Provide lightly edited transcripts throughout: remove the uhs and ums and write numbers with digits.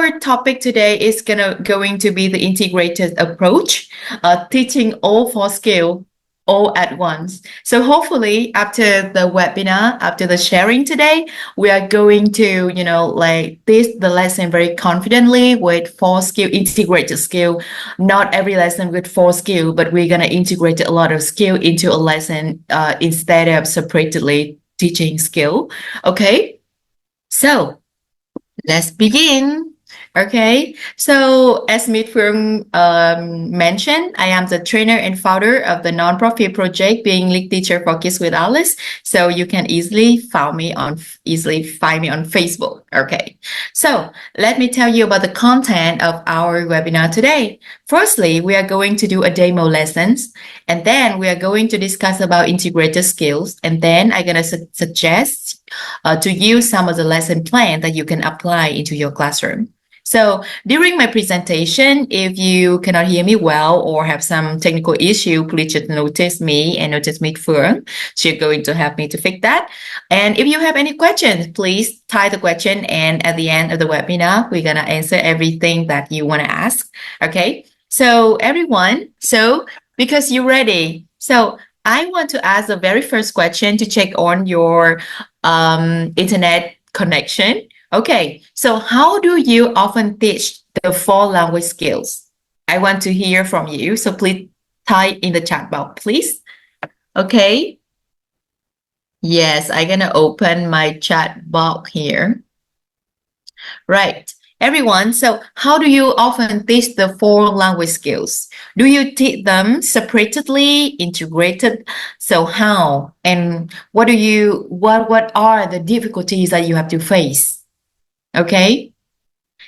our topic today is going to be the integrated approach, teaching all four skills all at once. So hopefully after the webinar, after the sharing today, we are going to, teach the lesson very confidently with four skill, integrated skill. Not every lesson with four skill, but we're going to integrate a lot of skill into a lesson instead of separately teaching skill. Okay. So let's begin. Okay, so as Mit Phương mentioned, I am the trainer and founder of the nonprofit project Being Lead Teacher for Kids with Alice. So you can easily find me on Facebook. Okay, so let me tell you about the content of our webinar today. Firstly, we are going to do a demo lessons, and then we are going to discuss about integrated skills, and then I'm gonna suggest to use some of the lesson plan that you can apply into your classroom. So during my presentation, if you cannot hear me well or have some technical issue, please just notice me and notice Mit Phương. She's going to help me to fix that. And if you have any questions, please type the question. And at the end of the webinar, we're going to answer everything that you want to ask. Okay. So everyone, because you're ready. So I want to ask the very first question to check on your internet connection. Okay, so how do you often teach the four language skills? I want to hear from you, so please type in the chat box, please. Okay. Yes, I'm gonna open my chat box here. Right, everyone, so how do you often teach the four language skills? Do you teach them separately, integrated? So how? And what are the difficulties that you have to face? Okay.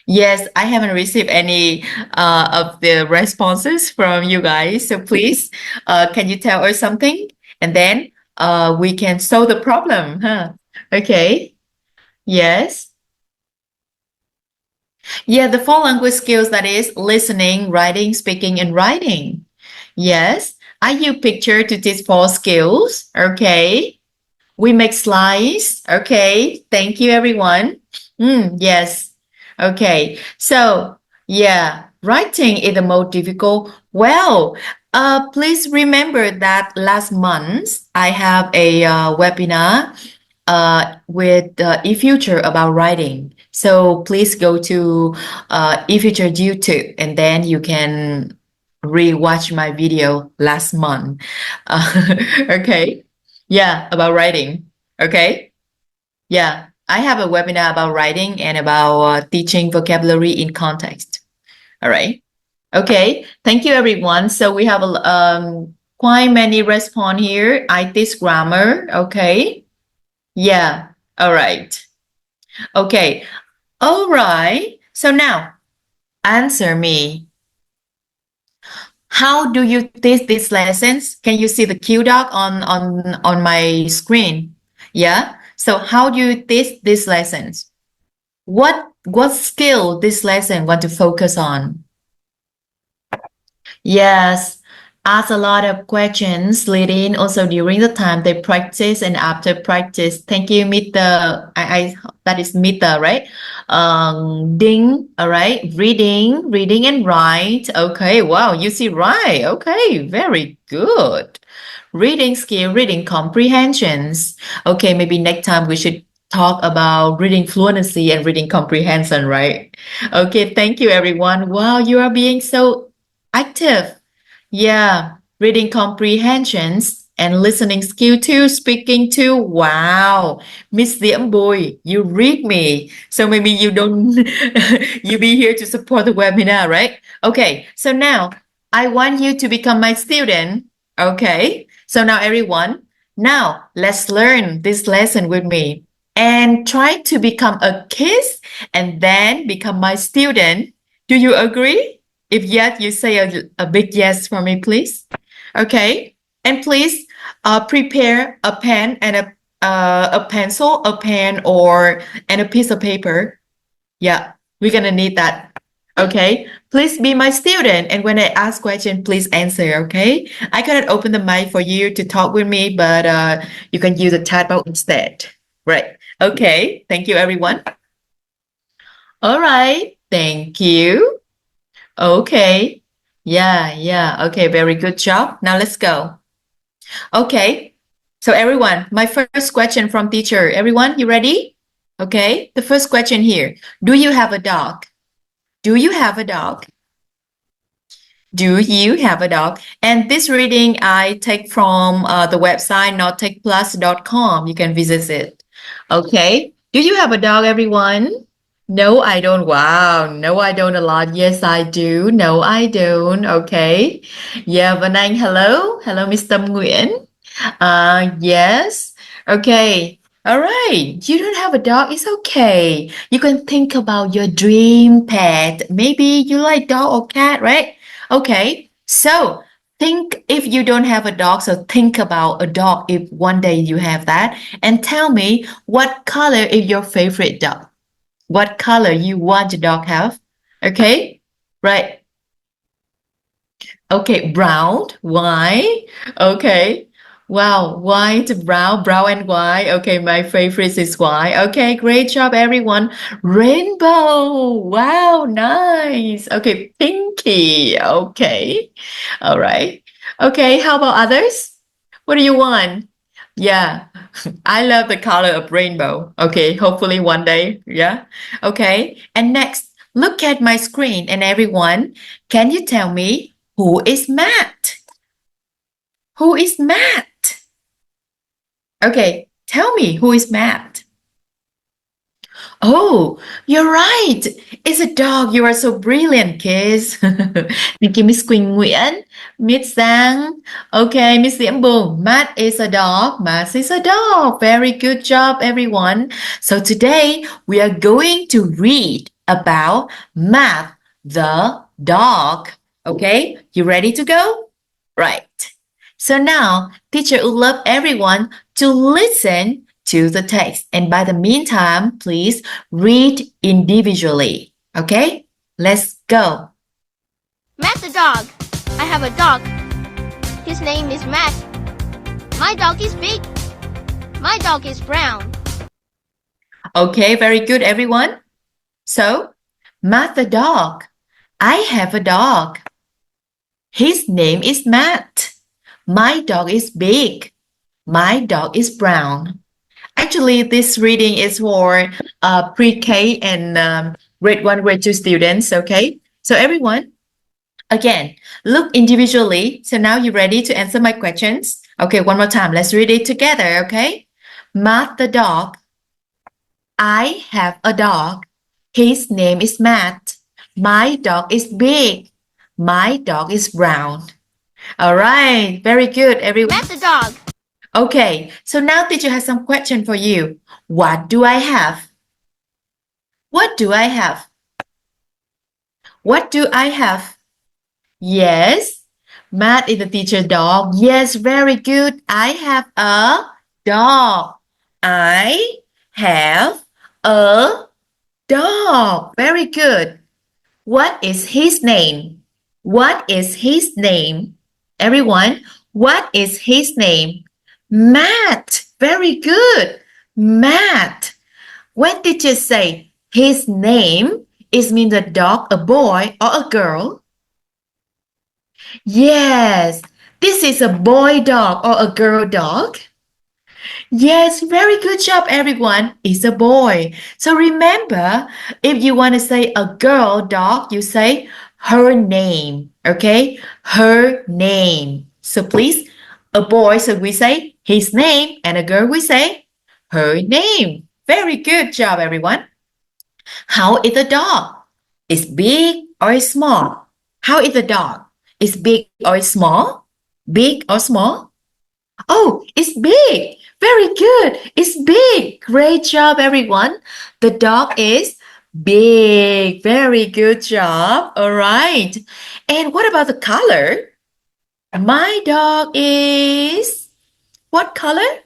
Yes, I haven't received any of the responses from you guys. So please, can you tell us something? And then we can solve the problem, huh? Okay. Yes. Yeah, the four language skills, that is listening, writing, speaking, and writing. Yes. I use picture to teach four skills. Okay. We make slides. Okay. Thank you, everyone. Yes. Okay. So, yeah, writing is the most difficult. Well, please remember that last month I have a webinar with eFuture about writing. So please go to eFuture YouTube and then you can re-watch my video last month. Okay. Yeah, about writing. Okay. Yeah, I have a webinar about writing and about teaching vocabulary in context. All right. Okay. Thank you, everyone. So we have quite many response here. I teach grammar. Okay. Yeah. All right. Okay. All right. So now answer me. How do you teach these lessons? Can you see the Q doc on my screen? Yeah. So how do you teach these lessons? What skill this lesson want to focus on? Yes, ask a lot of questions leading also during the time they practice and after practice. Thank you, Mr. I that is Mr. right? Ding, all right. Reading and write. Okay, wow, you see right. Okay, very good. Reading skill, reading comprehensions. Okay, maybe next time we should talk about reading fluency and reading comprehension, right? Okay, thank you, everyone. Wow, you are being so active. Yeah, reading comprehensions and listening skill too, speaking too. Wow, Miss Diễm Bùi, you read me. So maybe you don't, you be here to support the webinar, right? Okay, so now I want you to become my student. Okay, so now everyone, now let's learn this lesson with me and try to become a kid and then become my student. Do you agree? If yes, you say a big yes for me, please. Okay, and please prepare a pen and a pencil, a pen, and a piece of paper. Yeah, we're gonna need that. Okay, please be my student, and when I ask question, please answer. Okay, I cannot open the mic for you to talk with me, but you can use the chat box instead. Right. Okay. Thank you, everyone. All right. Thank you. Okay. Yeah. Okay, very good job. Now let's go. Okay. So everyone, my first question from teacher. Everyone, you ready? Okay. The first question here. Do you have a dog? Do you have a dog? Do you have a dog? And this reading I take from the website nottechplus.com. You can visit it. Okay. Do you have a dog, everyone? No, I don't. Wow. No, I don't a lot. Yes, I do. No, I don't. Okay. Yeah, Vân Anh, hello. Hello, Miss Tâm Nguyễn. Yes. Okay. All right. You don't have a dog. It's okay. You can think about your dream pet. Maybe you like dog or cat, right? Okay. So think if you don't have a dog. So think about a dog if one day you have that. And tell me what color is your favorite dog? What color you want your dog have? Okay. Right. Okay, brown. Why? Okay. Wow, white, brown and white. Okay, my favorite is white. Okay, great job, everyone. Rainbow. Wow, nice. Okay, pinky. Okay. All right. Okay, how about others? What do you want? Yeah, I love the color of rainbow. Okay, hopefully one day. Yeah. Okay. And next, look at my screen and everyone, can you tell me who is Matt? Who is Matt? Okay, tell me who is Matt? Oh, you're right. It's a dog. You are so brilliant, kids. Thank you, Miss Quỳnh Nguyễn, Miss Giang. Okay, Miss Diễm Bùi. Matt is a dog. Matt is a dog. Very good job, everyone. So today we are going to read about Matt the dog. Okay, you ready to go? Right. So now, teacher would love everyone to listen to the text. And by the meantime, please read individually. Okay? Let's go. Matt the dog. I have a dog. His name is Matt. My dog is big. My dog is brown. Okay, very good, everyone. So, Matt the dog. I have a dog. His name is Matt. My dog is big. My dog is brown. Actually, this reading is for pre-K and grade 1, grade 2 students, okay? So everyone, again, look individually. So now you're ready to answer my questions? Okay, one more time. Let's read it together, okay? Matt the dog. I have a dog. His name is Matt. My dog is big. My dog is brown. All right, very good, everyone. Matt the dog. Okay, so now teacher has some question for you. What do I have? What do I have? What do I have? Yes, Matt is the teacher dog. Yes, very good. I have a dog. I have a dog. Very good. What is his name? What is his name? Everyone, what is his name? Matt. Very good. Matt. When teacher say his name, it means the dog a boy or a girl? Yes. This is a boy dog or a girl dog? Yes, very good job, everyone. It's a boy. So remember, if you want to say a girl dog, you say her name. Okay? Her name. So please, a boy, so we say his name, and a girl, we say her name. Very good job, everyone. How is the dog? Is big or small? How is the dog? Is big or small? Big or small? Oh, it's big. Very good. It's big. Great job, everyone. The dog is big. Very good job. All right. And what about the color? My dog is what color?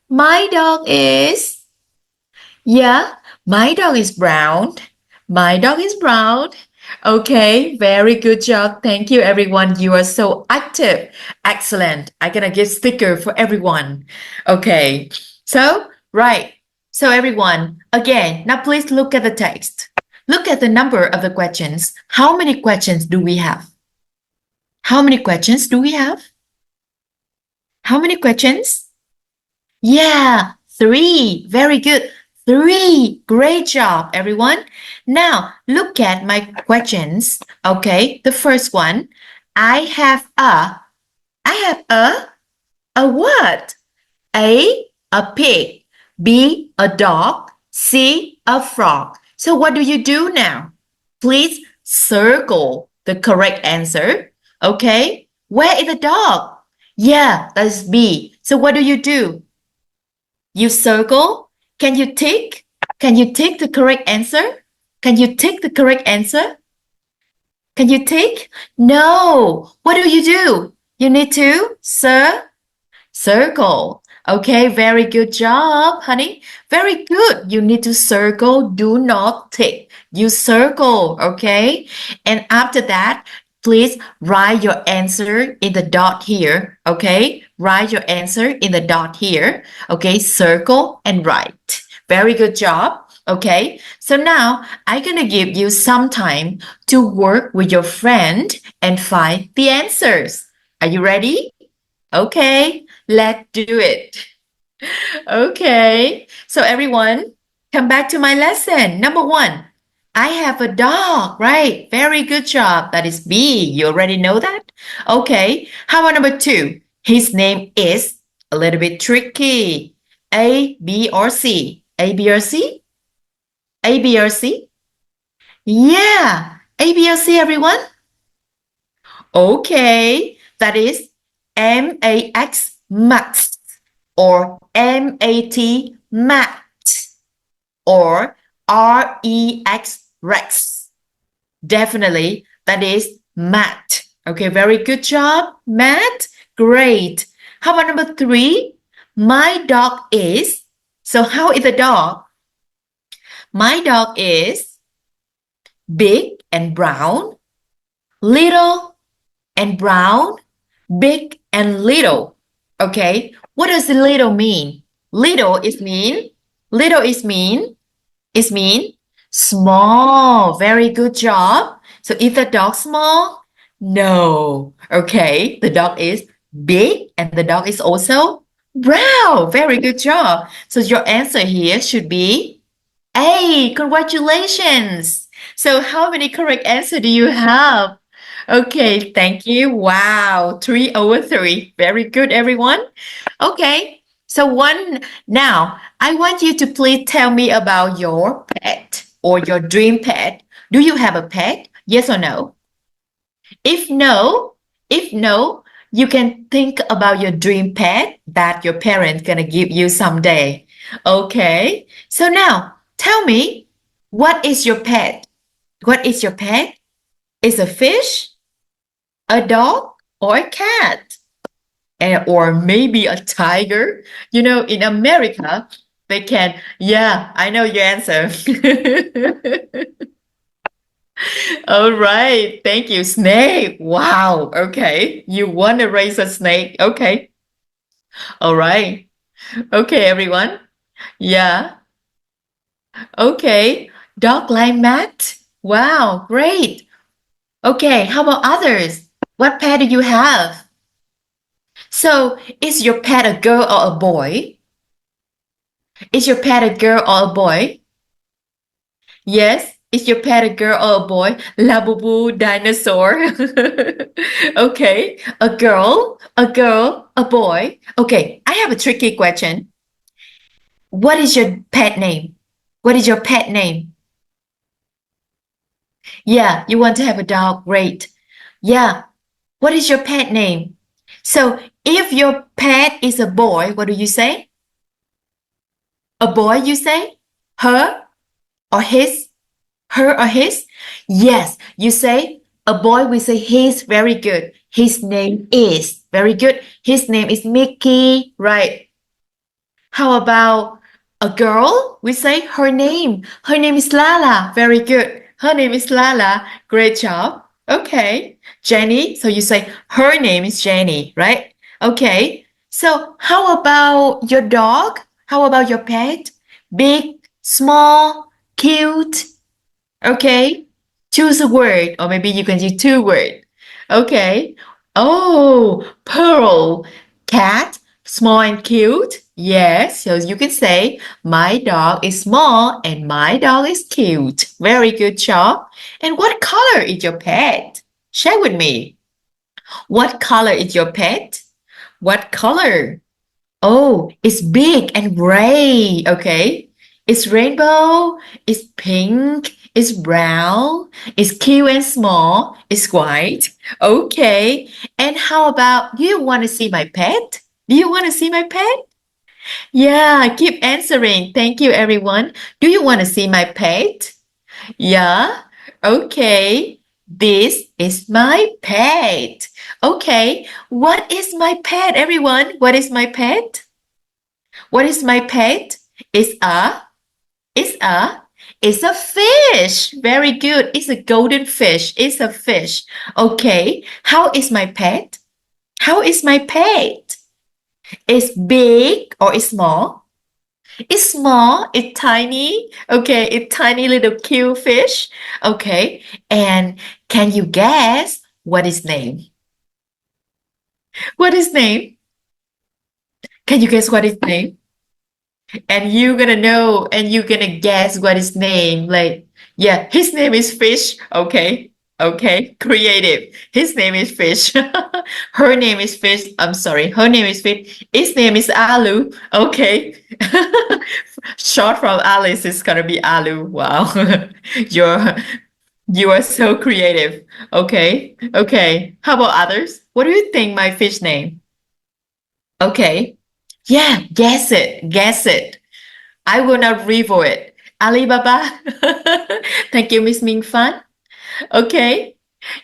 My dog is, yeah, my dog is brown. My dog is brown. Okay, very good job. Thank you, everyone. You are so active. Excellent. I'm gonna give sticker for everyone. Okay, so, right. So everyone, again, now please look at the text. Look at the number of the questions. How many questions do we have? How many questions do we have? How many questions? Yeah, 3. Very good. 3. Great job, everyone. Now, look at my questions. Okay, the first one. I have a what? A pig. B, a dog. C, a frog. So what do you do now? Please circle the correct answer. Okay. Where is the dog? Yeah, that's B. So what do you do? You circle. Can you tick? Can you tick the correct answer? Can you tick the correct answer? Can you tick? No. What do? You need to circle. Okay, very good job, honey. Very good. You need to circle, do not tick. You circle, okay? And after that, please write your answer in the dot here, okay? Write your answer in the dot here, okay? Circle and write. Very good job. Okay, so now I'm gonna give you some time to work with your friend and find the answers. Are you ready? Okay, let's do it. Okay, so everyone, come back to my lesson. Number 1, I have a dog, right? Very good job. That is B. You already know that? Okay, how about number 2? His name is a little bit tricky. A, B, or C? A, B, or C? A, B, or C? Yeah, A, B, or C, everyone? Okay, that is M-A-X, Max, or M-A-T, Matt, or R-E-X, Rex. Definitely, that is Matt. Okay, very good job, Matt. Great. How about number 3? My dog is. So how is the dog? My dog is big and brown, little and brown, big and little. Okay, what does the little mean? Little is mean small. Very good job. So is the dog small? No. Okay, the dog is big and the dog is also brown. Very good job. So your answer here should be A. Congratulations. So how many correct answer do you have? Okay, thank you. Wow, 3/3. Very good, everyone. Okay, so now I want you to please tell me about your pet or your dream pet. Do you have a pet? Yes or no? If no, if no, you can think about your dream pet that your parents gonna give you someday. Okay, so now tell me, what is your pet? What is your pet? Is a fish, a dog, or a cat? Or maybe a tiger? You know, in America, they can, yeah, I know your answer. All right, thank you. Snake. Wow. Okay. You want to raise a snake. Okay. All right. Okay, everyone. Yeah. Okay. Dog like Matt. Wow, great. Okay, how about others? What pet do you have? So, is your pet a girl or a boy? Is your pet a girl or a boy? Yes. Is your pet a girl or a boy? Labubu dinosaur. Okay. A boy. Okay. I have a tricky question. What is your pet name? What is your pet name? Yeah, you want to have a dog. Great. Yeah. What is your pet name? So if your pet is a boy, what do you say? A boy, you say? Her or his? Her or his? Yes, you say a boy, we say his. Very good. His name is. Very good. His name is Mickey. Right. How about a girl? We say her name. Her name is Lala. Very good. Her name is Lala. Great job. Okay. Jenny. So you say her name is Jenny, right? Okay. So how about your dog? How about your pet? Big, small, cute? Okay. Choose a word, or maybe you can use two words. Okay. Oh, pearl. Cat, small and cute. Yes, so you can say, my dog is small and my dog is cute. Very good job. And what color is your pet? Share with me. What color is your pet? What color? Oh, it's big and gray. Okay. It's rainbow. It's pink. It's brown. It's cute and small. It's white. Okay. And how about, do you want to see my pet? Do you want to see my pet? Yeah, keep answering. Thank you, everyone. Do you want to see my pet? Yeah. Okay. This is my pet. Okay. What is my pet, everyone? What is my pet? What is my pet? It's a, it's a, it's a fish. Very good. It's a golden fish. It's a fish. Okay. How is my pet? How is my pet? It's big or it's small? It's small. It's tiny. Okay. It's tiny little cute fish. Okay. And can you guess what is name? What is name? Can you guess what is name? And you're gonna know and you're gonna guess what his name like, yeah, his name is Fish. Okay, okay, creative. His name is Fish. Her name is Fish. I'm sorry, her name is Fish. His name is Alu. Okay. Short from Alice is gonna be Alu. Wow. you're you are so creative. Okay, okay, how about others? What do you think my fish name? Okay, yeah, guess it, guess it. I will not reveal it. Alibaba. Thank you, Miss Ming Fan. Okay.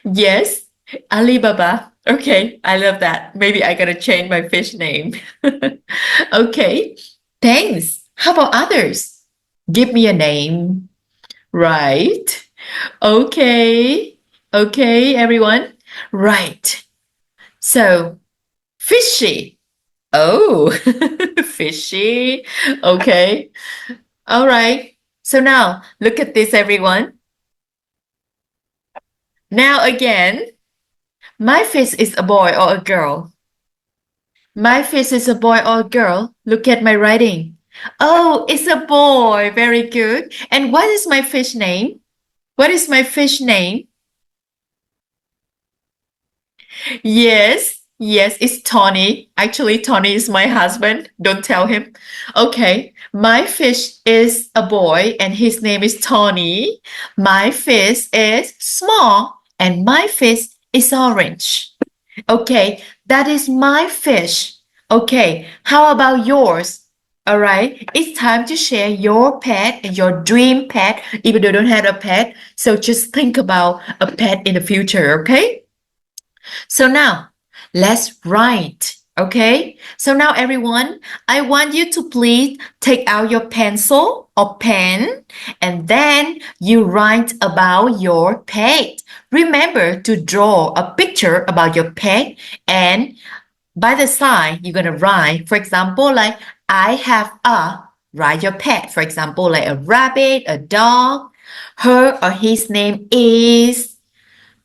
Yes. Alibaba. Okay. I love that. Maybe I gotta change my fish name. Okay. Thanks. How about others? Give me a name. Right. Okay. Okay, everyone. Right. So, fishy. Oh, fishy. Okay. All right. So now look at this, everyone. Now again, my fish is a boy or a girl. My fish is a boy or a girl. Look at my writing. Oh, it's a boy. Very good. And what is my fish name? What is my fish name? Yes, yes, it's Tony. Actually, Tony is my husband. Don't tell him. Okay, my fish is a boy and his name is Tony. My fish is small and my fish is orange. Okay, that is my fish. Okay, how about yours? All right, it's time to share your pet and your dream pet, even though you don't have a pet. So just think about a pet in the future, okay? So now let's write. Okay. So now everyone, I want you to please take out your pencil or pen and then you write about your pet. Remember to draw a picture about your pet and by the side, you're going to write, for example, like I have write your pet. For example, like a rabbit, a dog, her or his name is,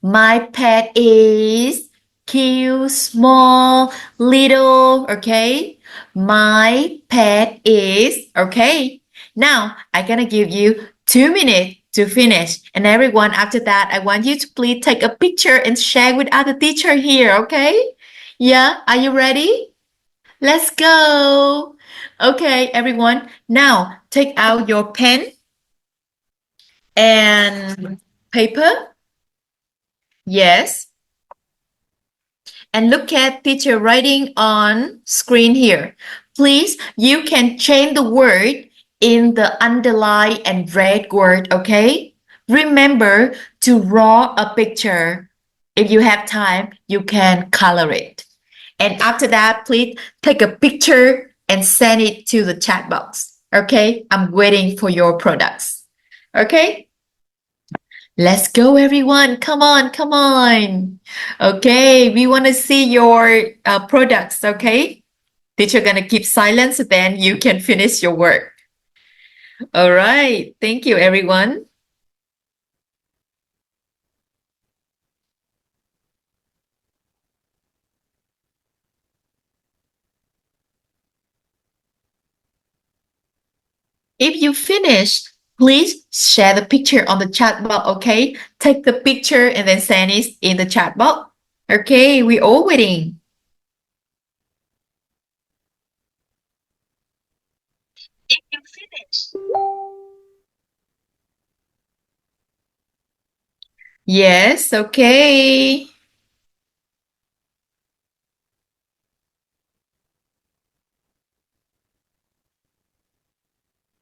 my pet is cute, small, little, okay? My pet is, okay? Now, I'm gonna give you 2 minutes to finish. And everyone, after that, I want you to please take a picture and share with other teacher here, okay? Yeah, are you ready? Let's go. Okay, everyone. Now, take out your pen and paper. Yes. And look at teacher writing on screen here. Please, you can change the word in the underline and red word, okay? Remember to draw a picture. If you have time, you can color it. And after that, please take a picture and send it to the chat box. Okay? I'm waiting for your products. Okay? Let's go, everyone. Come on, come on. Okay, we want to see your products, okay? Teacher gonna keep silence, then you can finish your work. All right. Thank you, everyone. If you finish, please share the picture on the chat box, okay? Take the picture and then send it in the chat box. Okay, we're all waiting. If you finish. Yes, okay.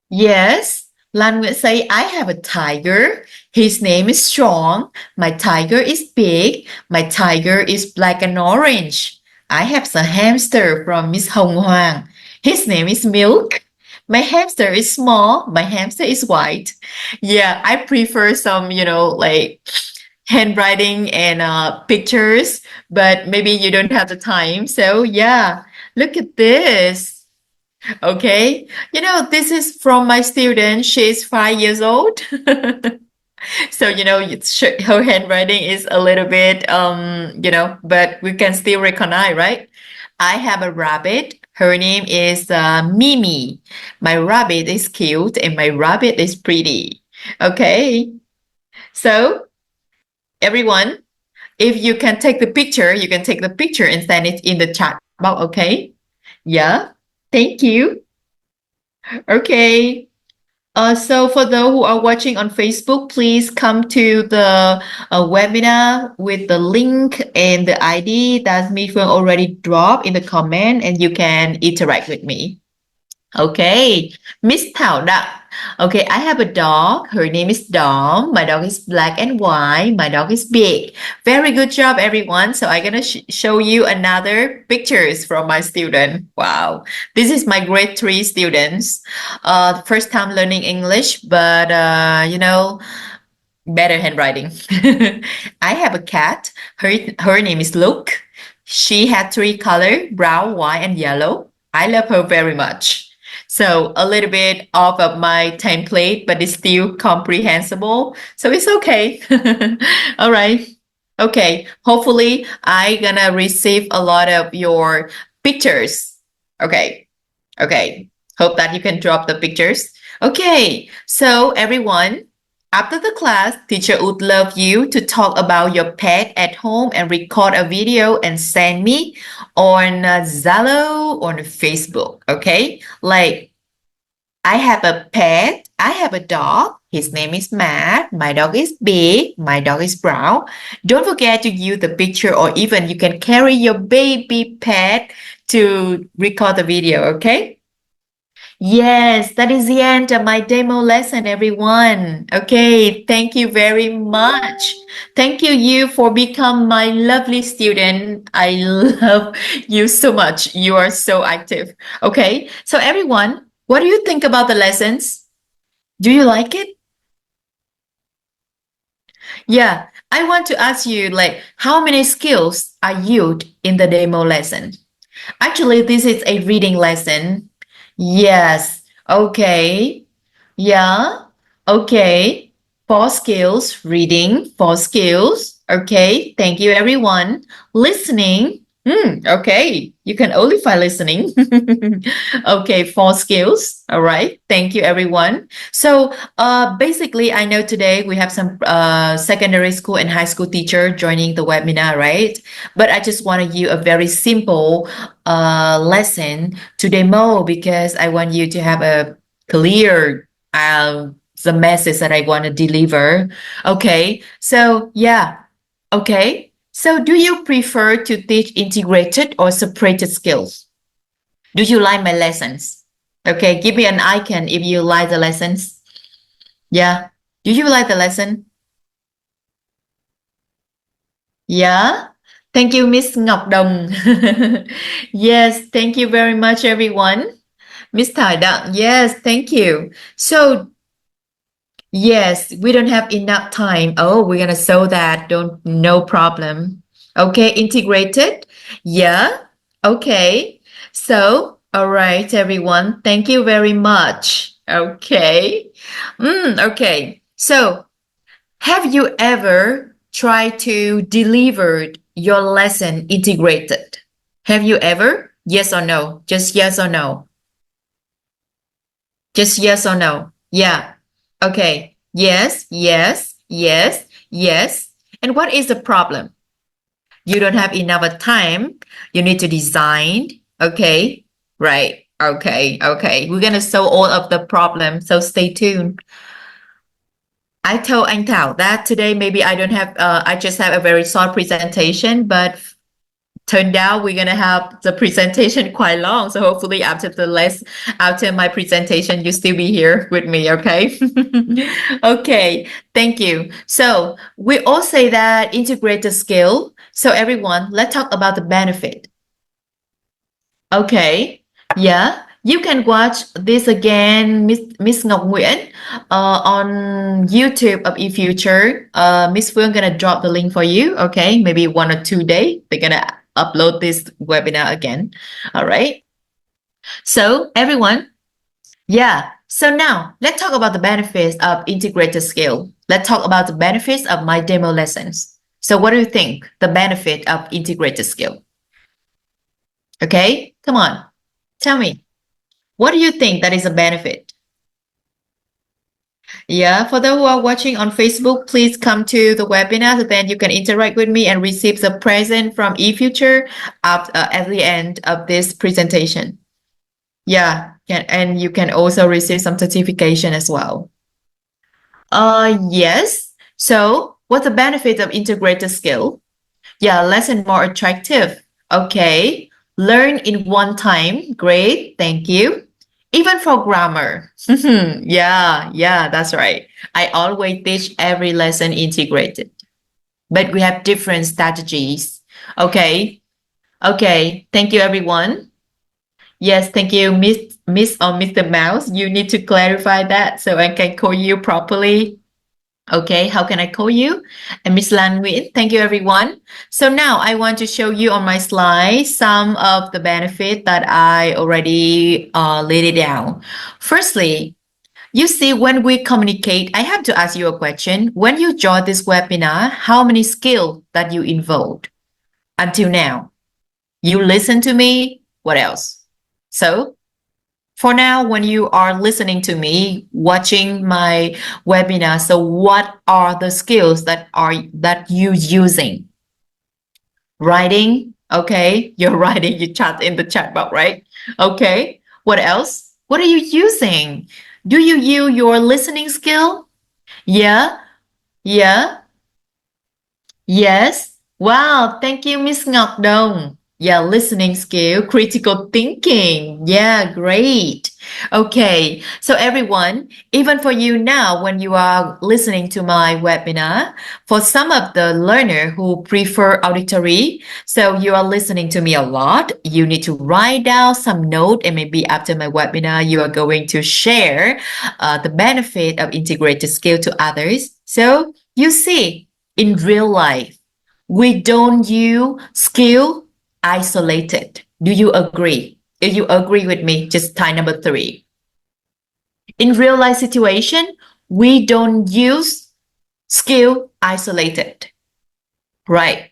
Yes, Lan will say, I have a tiger. His name is Strong. My tiger is big. My tiger is black and orange. I have a hamster from Miss Hong Huang. His name is Milk. My hamster is small. My hamster is white. Yeah, I prefer some, like handwriting and pictures, but maybe you don't have the time. So, yeah, look at this. Okay. This is from my student. She's 5 years old. So, her handwriting is a little bit, but we can still recognize, right? I have a rabbit. Her name is Mimi. My rabbit is cute and my rabbit is pretty. Okay. So, everyone, if you can take the picture, you can take the picture and send it in the chat box. Okay. Yeah. Thank you. Okay. So for those who are watching on Facebook, please come to the webinar with the link and the ID that Mi Phương already dropped in the comment, and you can interact with me. Okay, Miss Thảo Đặng. Okay, I have a dog. Her name is Dom. My dog is black and white. My dog is big. Very good job, everyone. So I'm gonna show you another pictures from my student. Wow, this is my grade 3 students. First time learning English, but better handwriting. I have a cat. Her name is Luke. She had 3 colors, brown, white, and yellow. I love her very much. So a little bit off of my template, but it's still comprehensible. So it's okay. All right. Okay. Hopefully I gonna receive a lot of your pictures. Okay. Okay. Hope that you can drop the pictures. Okay. So everyone, after the class, teacher would love you to talk about your pet at home and record a video and send me on Zalo or on Facebook. Okay, like I have a pet. I have a dog. His name is Matt. My dog is big. My dog is brown. Don't forget to use the picture, or even you can carry your baby pet to record the video. Okay. Yes, that is the end of my demo lesson, everyone. Okay, thank you very much. Thank you for become my lovely student. I love you so much. You are so active. Okay, so everyone, what do you think about the lessons? Do you like it? Yeah, I want to ask you, like, how many skills are used in the demo lesson? Actually, this is a reading lesson. Yes. Okay. Yeah. Okay. 4 skills. Reading. 4 skills. Okay. Thank you, everyone. Listening. Okay. You can only find listening. Okay. 4 skills. All right. Thank you, everyone. So, basically, I know today we have some secondary school and high school teacher joining the webinar, right? But I just wanted you a very simple lesson to demo because I want you to have a clear the message that I want to deliver. Okay, so yeah, okay. So do you prefer to teach integrated or separated skills? Do you like my lessons? Okay, give me an icon if you like the lessons. Yeah. Do you like the lesson? Yeah. Thank you, Miss Ngọc Đồng. Yes, thank you very much, everyone. Miss Thải Đặng, yes, thank you. So, yes, we don't have enough time. Oh, we're gonna show that. No problem. Okay, integrated. Yeah. Okay. So, all right, everyone. Thank you very much. Okay. Okay. So, have you ever tried to deliver your lesson integrated? Have you ever? Yes or no? Just yes or no. Just yes or no. Yeah. Okay. Yes, yes, yes, yes. And what is the problem? You don't have enough time. You need to design. Okay. Right. Okay. Okay. We're going to solve all of the problems. So stay tuned. I told Anh Thảo that today maybe I don't have, I just have a very short presentation, but turned out we're gonna have the presentation quite long. So hopefully after my presentation, you still be here with me, okay? Okay, thank you. So we all say that integrate the skill. So everyone, let's talk about the benefit. Okay, yeah. You can watch this again, Miss Ngọc Nguyễn, on YouTube of eFuture. Miss Phương gonna drop the link for you. Okay, maybe 1 or 2 days. They're gonna upload this webinar again. All right. So everyone, yeah. So now let's talk about the benefits of integrated skill. Let's talk about the benefits of my demo lessons. So what do you think? The benefit of integrated skill? Okay, come on, tell me. What do you think that is a benefit? Yeah, for those who are watching on Facebook, please come to the webinar so then you can interact with me and receive the present from eFuture at the end of this presentation. Yeah, and you can also receive some certification as well. Yes. So what's the benefit of integrated skill? Yeah, lesson more attractive. Okay. Learn in one time. Great. Thank you. Even for grammar. Yeah, that's right. I always teach every lesson integrated, but we have different strategies. Okay. Okay. Thank you, everyone. Yes, thank you, Miss or Mr. Mouse. You need to clarify that so I can call you properly. Okay, how can I call you? And Miss Lan Nguyen, thank you everyone. So now I want to show you on my slide some of the benefit that I already laid it down. Firstly, you see when we communicate, I have to ask you a question. When you join this webinar, how many skills that you involved until now? You listen to me, what else? So for now, when you are listening to me, watching my webinar, so what are the skills that you using? Writing, okay, you're writing, you chat in the chat box, right? Okay, what else? What are you using? Do you use your listening skill? Yeah, yeah, yes. Wow, thank you, Miss Ngọc Dong. Yeah, listening skill, critical thinking. Yeah, great. Okay, so everyone, even for you now, when you are listening to my webinar, for some of the learner who prefer auditory, so you are listening to me a lot, you need to write down some note, and maybe after my webinar, you are going to share the benefit of integrated skill to others. So you see, in real life, we don't use skill isolated. Do you agree? If you agree with me, just tie number 3. In real life situation, we don't use skill isolated. Right.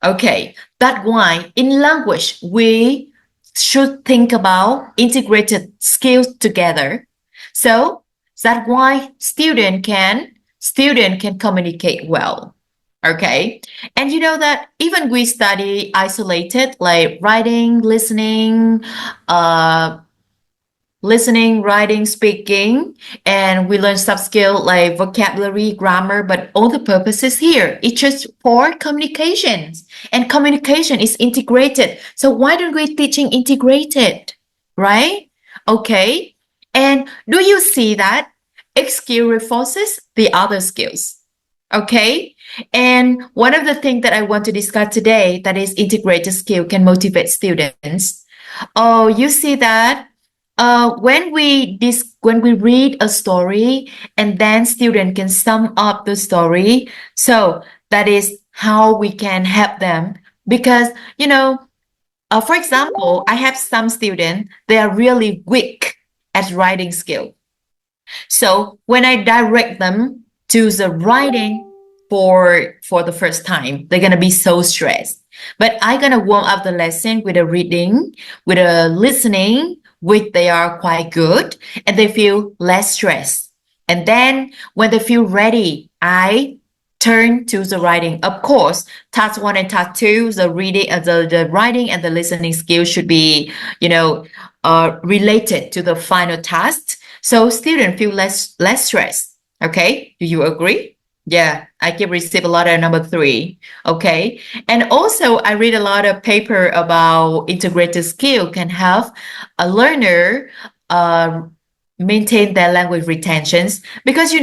Okay. That's why in language, we should think about integrated skills together. So that's why student can communicate well. Okay. And you know that even we study isolated, like writing, listening, writing, speaking, and we learn soft skill like vocabulary, grammar, but all the purposes here, it's just for communications, and communication is integrated. So why don't we teaching integrated, right? Okay. And do you see that each skill reinforces the other skills? Okay. And one of the things that I want to discuss today that is integrated skill can motivate students. Oh, you see that when we read a story and then student can sum up the story, so that is how we can help them. Because for example, I have some students, they are really weak at writing skill. So when I direct them to the writing for the first time, they're gonna be so stressed. But I'm gonna warm up the lesson with a reading, with a listening, which they are quite good, and they feel less stressed. And then when they feel ready, I turn to the writing. Of course, task one and task two, the reading, the writing and the listening skills should be, related to the final task. So students feel less stress. Okay, do you agree? Yeah, I can receive a lot of number three. Okay, and also I read a lot of paper about integrated skill can help a learner uh, maintain their language retentions because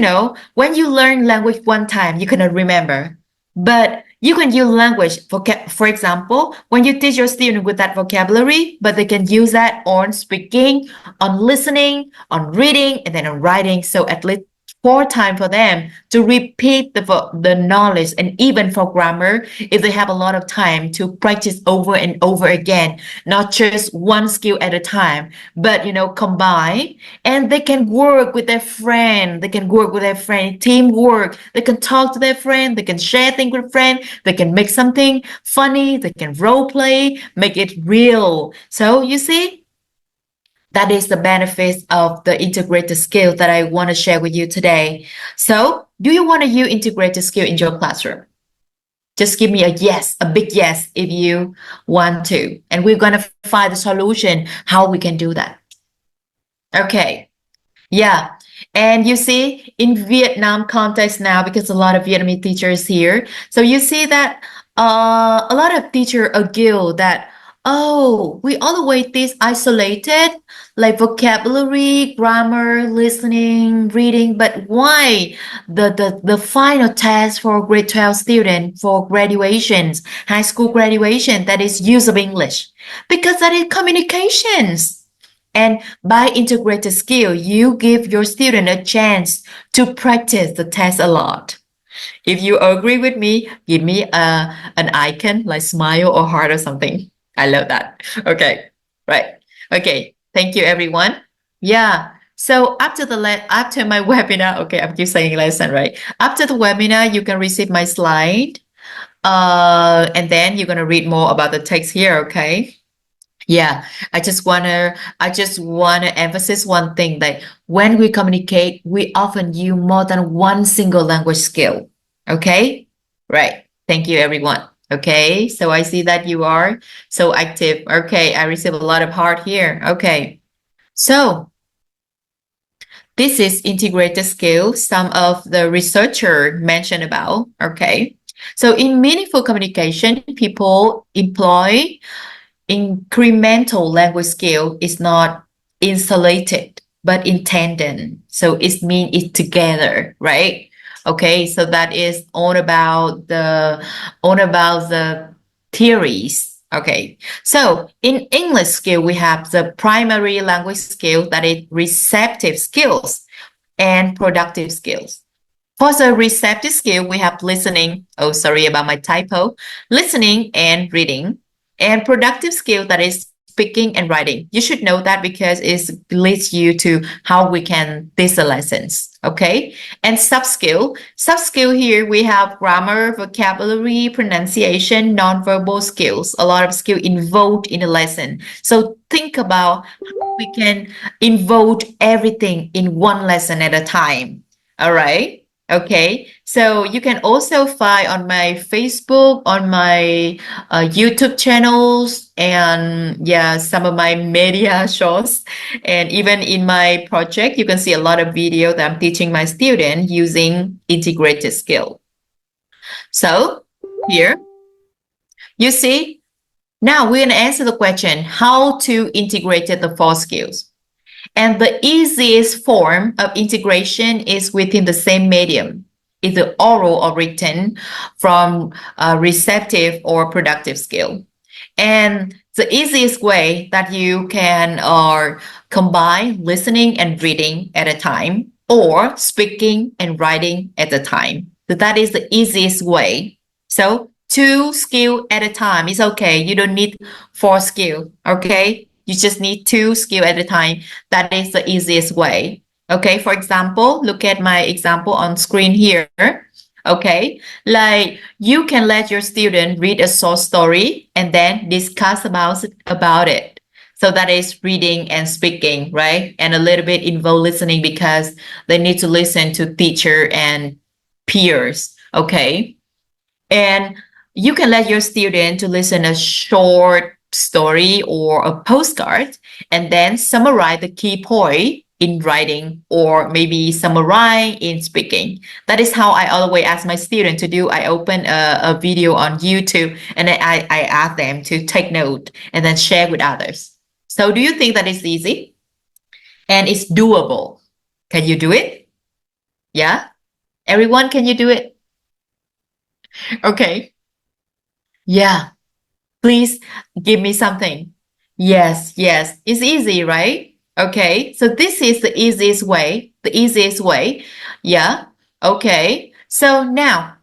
when you learn language one time you cannot remember, but you can use language for example when you teach your student with that vocabulary, but they can use that on speaking, on listening, on reading, and then on writing, so at least four times for them to repeat the knowledge. And even for grammar, if they have a lot of time to practice over and over again, not just one skill at a time, but combine, and they can work with their friend, teamwork, they can talk to their friend, they can share things with friend, they can make something funny, they can role play, make it real. So you see, that is the benefits of the integrated skill that I want to share with you today. So do you want to use integrated skill in your classroom? Just give me a yes, a big yes if you want to. And we're going to find the solution how we can do that. Okay. Yeah. And you see, in Vietnam context now, because a lot of Vietnamese teachers here, so you see that a lot of teachers argue that, oh, we always this isolated, like vocabulary, grammar, listening, reading, but why the final test for grade 12 student for graduations, high school graduation, that is use of English? Because that is communications. And by integrated skill, you give your student a chance to practice the test a lot. If you agree with me, give me an icon like smile or heart or something. I love that. Okay, right. Okay, thank you, everyone. Yeah. So after my webinar, okay, I'm just saying lesson, right? After the webinar, you can receive my slide, and then you're gonna read more about the text here. Okay. Yeah, I just wanna emphasize one thing, that when we communicate, we often use more than one single language skill. Okay? Right. Thank you, everyone. Okay, so I see that you are so active. Okay, I receive a lot of heart here. Okay. So this is integrated skill, some of the researcher mentioned about. Okay. So in meaningful communication, people employ incremental language skill is not insulated, but in tandem. So it means it's together, right? Okay, so that is all about the theories. Okay, so in English skill, we have the primary language skill, that is receptive skills, and productive skills. For the receptive skill, we have listening. Oh, sorry about my typo. Listening and reading. And productive skill, that is speaking and writing. You should know that because it leads you to how we can teach the lessons. Okay. And soft skill here, we have grammar, vocabulary, pronunciation, nonverbal skills. A lot of skill involved in the lesson. So think about how we can involve everything in one lesson at a time. All right. Okay, so you can also find on my Facebook, on my YouTube channels, and yeah, some of my media shows, and even in my project, you can see a lot of video that I'm teaching my student using integrated skill. So here, you see, now we're going to answer the question, how to integrate the four skills. And the easiest form of integration is within the same medium, either oral or written, from receptive or productive skill. And the easiest way that you can combine listening and reading at a time, or speaking and writing at a time. So that is the easiest way. So 2 skill at a time is okay. You don't need 4 skill. Okay. You just need 2 skill at a time. That is the easiest way. Okay. For example, look at my example on screen here. Okay. Like you can let your student read a short story and then discuss about it. So that is reading and speaking, right? And a little bit involved listening because they need to listen to teacher and peers. Okay. And you can let your student to listen a short story or a postcard and then summarize the key point in writing or maybe summarize in speaking. That is how I always ask my student to do. I open a video on YouTube and then I ask them to take note and then share with others. So do you think that is easy and it's doable? Can you do it? Yeah? Everyone, can you do it? Okay. Yeah. Please give me something. Yes, yes. It's easy, right? Okay. So this is the easiest way. The easiest way. Yeah. Okay. So now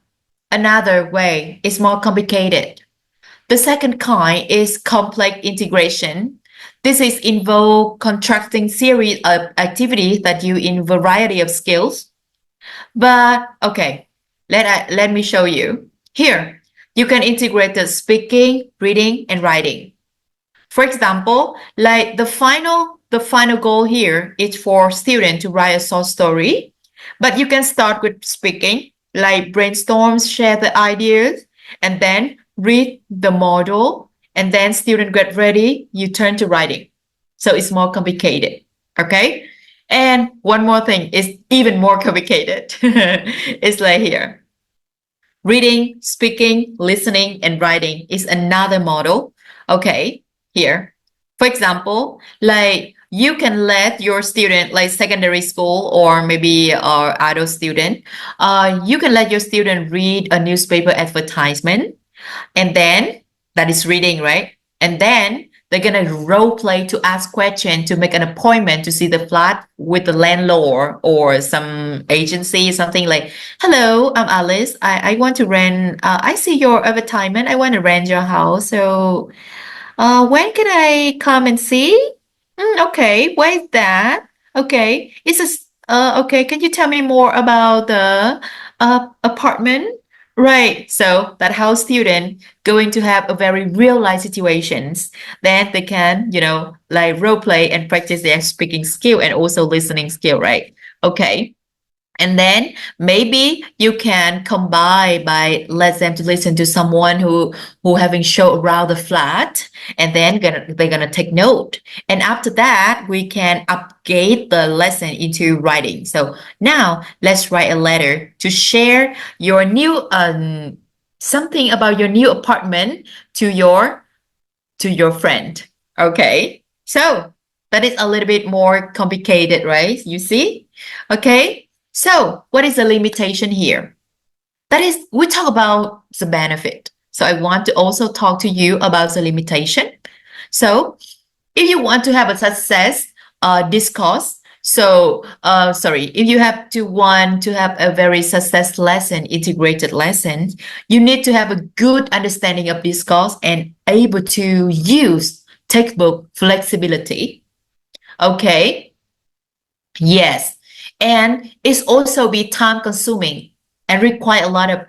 another way is more complicated. The second kind is complex integration. This is involve contracting series of activities that you in variety of skills. But okay, let me show you. Here, you can integrate the speaking, reading, and writing. For example, like the final goal here is for students to write a short story, but you can start with speaking, like brainstorms, share the ideas, and then read the model, and then student get ready, you turn to writing. So it's more complicated. Okay. And one more thing is even more complicated. It's like here. Reading, speaking, listening, and writing is another model. Okay, here. For example, like you can let your student, like secondary school or maybe adult student, you can let your student read a newspaper advertisement and then that is reading, right? And then they're gonna role play to ask questions to make an appointment to see the flat with the landlord or some agency, something like, hello, I'm Alice. I want to rent, I see your advertisement. I want to rent your house. So when can I come and see? Okay, where is that? Okay, okay. Can you tell me more about the apartment? Right. So that house student going to have a very real life situations that they can, like role play and practice their speaking skill and also listening skill, right? Okay. And then maybe you can combine by let them to listen to someone who having show around the flat, and then they're gonna take note. And after that, we can update the lesson into writing. So now let's write a letter to share your new something about your new apartment to your friend. Okay, so that is a little bit more complicated, right? You see? Okay, so what is the limitation here? That is, we talk about the benefit. So I want to also talk to you about the limitation. So if you want to have a success discourse, if you have to want to have a very success lesson, integrated lesson, you need to have a good understanding of discourse and able to use textbook flexibility. Okay. Yes. And it's also be time consuming and require a lot of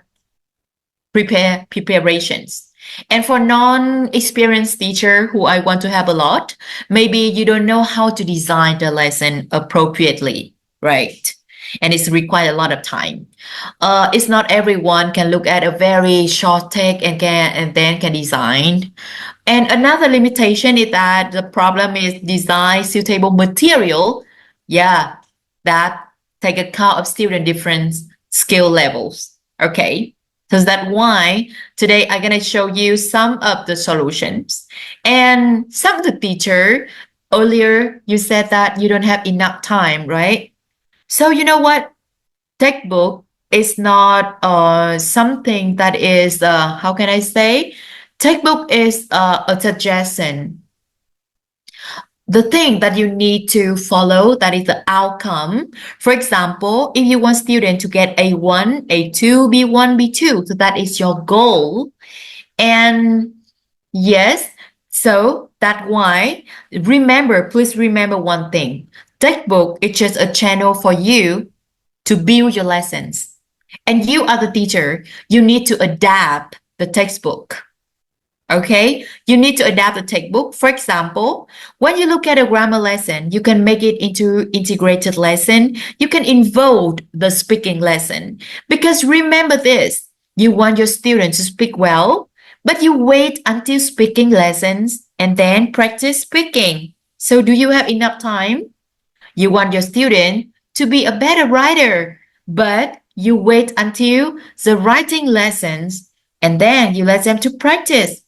preparations. And for non-experienced teacher who I want to have a lot, maybe you don't know how to design the lesson appropriately, right? And it's require a lot of time. It's not everyone can look at a very short text and then can design. And another limitation is that the problem is design suitable material. Yeah, that take account of student different skill levels. Okay. So that's why today I'm going to show you some of the solutions. And some of the teacher earlier, you said that you don't have enough time, right? So you know what? Textbook is not something that is, how can I say? Textbook is a suggestion. The thing that you need to follow, that is the outcome. For example, if you want student to get A1, A2, B1, B2, so that is your goal. And yes, so that's why, please remember one thing. Textbook is just a channel for you to build your lessons. And you are the teacher, you need to adapt the textbook. Okay, you need to adapt the textbook. For example, when you look at a grammar lesson, you can make it into integrated lesson. You can involve the speaking lesson. Because remember this, you want your students to speak well, but you wait until speaking lessons and then practice speaking. So do you have enough time? You want your student to be a better writer, but you wait until the writing lessons and then you let them to practice.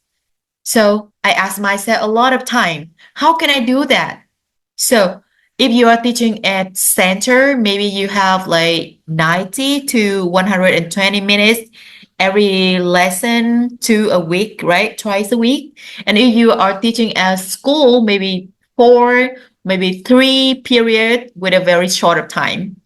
So I ask myself a lot of time, how can I do that? So if you are teaching at center, maybe you have like 90 to 120 minutes every lesson to a week, right? Twice a week. And if you are teaching at school, maybe four, maybe three period with a very short of time.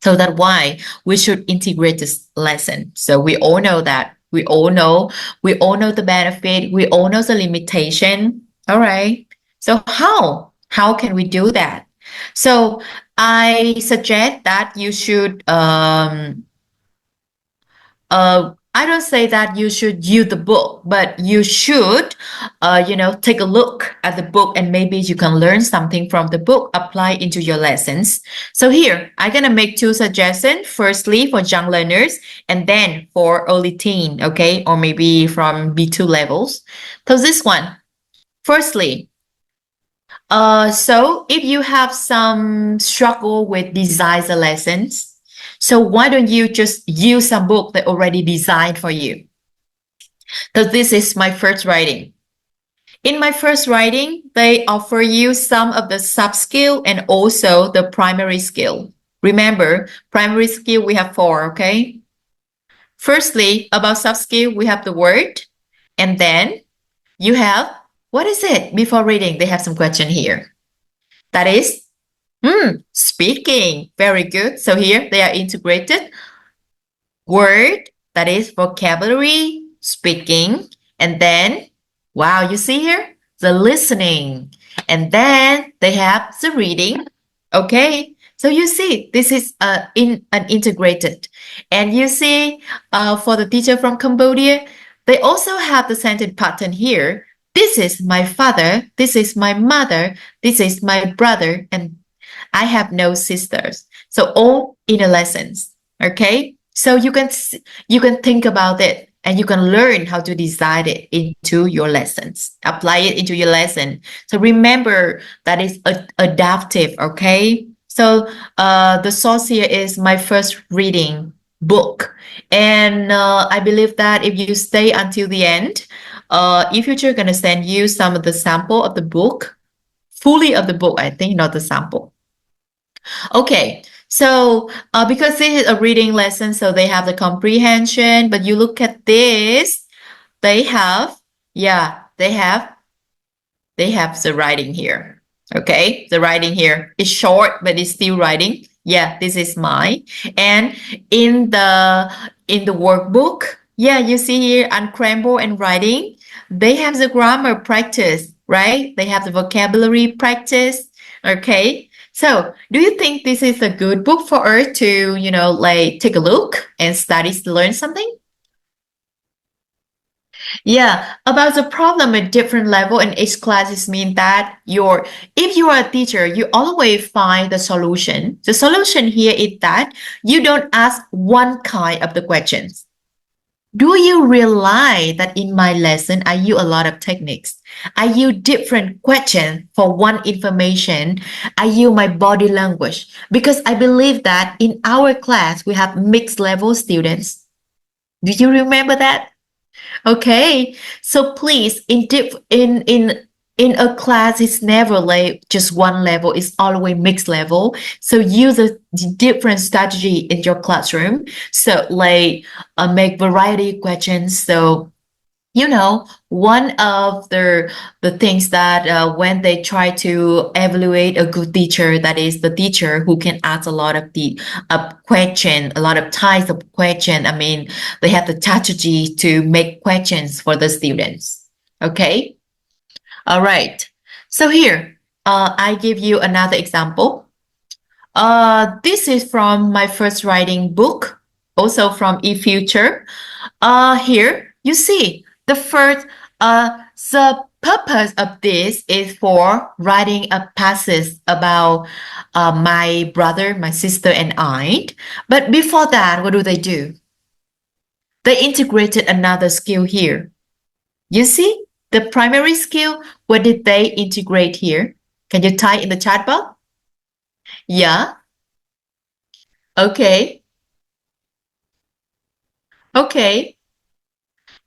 So that's why we should integrate this lesson. So we all know that. We all know the benefit. We all know the limitation. All right. So how? How can we do that? So I suggest that you should I don't say that you should use the book, but you should, take a look at the book and maybe you can learn something from the book, apply into your lessons. So here, I'm going to make two suggestions. Firstly, for young learners and then for early teen, okay, or maybe from B2 levels. So this one, firstly, so if you have some struggle with design lessons, so why don't you just use some book that already designed for you? Because this is my first writing. In my first writing, they offer you some of the sub skill and also the primary skill. Remember, primary skill we have four, okay? Firstly, about sub skill, we have the word, and then you have what is it? Before reading, they have some question here. That is speaking. Very good. So here they are integrated. Word, that is vocabulary, speaking, and then, wow, you see here? The listening. And then they have the reading. Okay. So you see, this is an integrated. And you see, for the teacher from Cambodia, they also have the sentence pattern here. This is my father. This is my mother. This is my brother. And I have no sisters. So all inner lessons. Okay. So you can think about it and you can learn how to design it into your lessons, apply it into your lesson. So remember that is adaptive. Okay. So the source here is my first reading book. And I believe that if you stay until the end, in future, going to send you some of the sample of the book, fully of the book, I think, not the sample. Okay, so because this is a reading lesson, so they have the comprehension, but you look at this, they have, yeah, they have the writing here. Okay, the writing here is short, but it's still writing. Yeah, this is mine. And in the workbook, yeah, you see here uncramble and writing. They have the grammar practice, right? They have the vocabulary practice. Okay. So, do you think this is a good book for us to, like take a look and study to learn something? Yeah, about the problem at different level in each classes mean that if you are a teacher, you always find the solution. The solution here is that you don't ask one kind of the questions. Do you realize that in my lesson, I use a lot of techniques? I use different questions for one information. I use my body language because I believe that in our class, we have mixed level students. Do you remember that? Okay, so please, in a class, it's never like just one level; it's always mixed level. So use a different strategy in your classroom. So like make variety questions. So one of the things that when they try to evaluate a good teacher, that is the teacher who can ask a lot of the question, a lot of types of question. I mean, they have the strategy to make questions for the students. Okay. All right. So here, I give you another example. This is from my first writing book, also from eFuture. Here you see the first The purpose of this is for writing a passage about my brother, my sister, and I. But before that, what do? They integrated another skill here. You see, the primary skill, what did they integrate here? Can you type in the chat box? Yeah. Okay. Okay.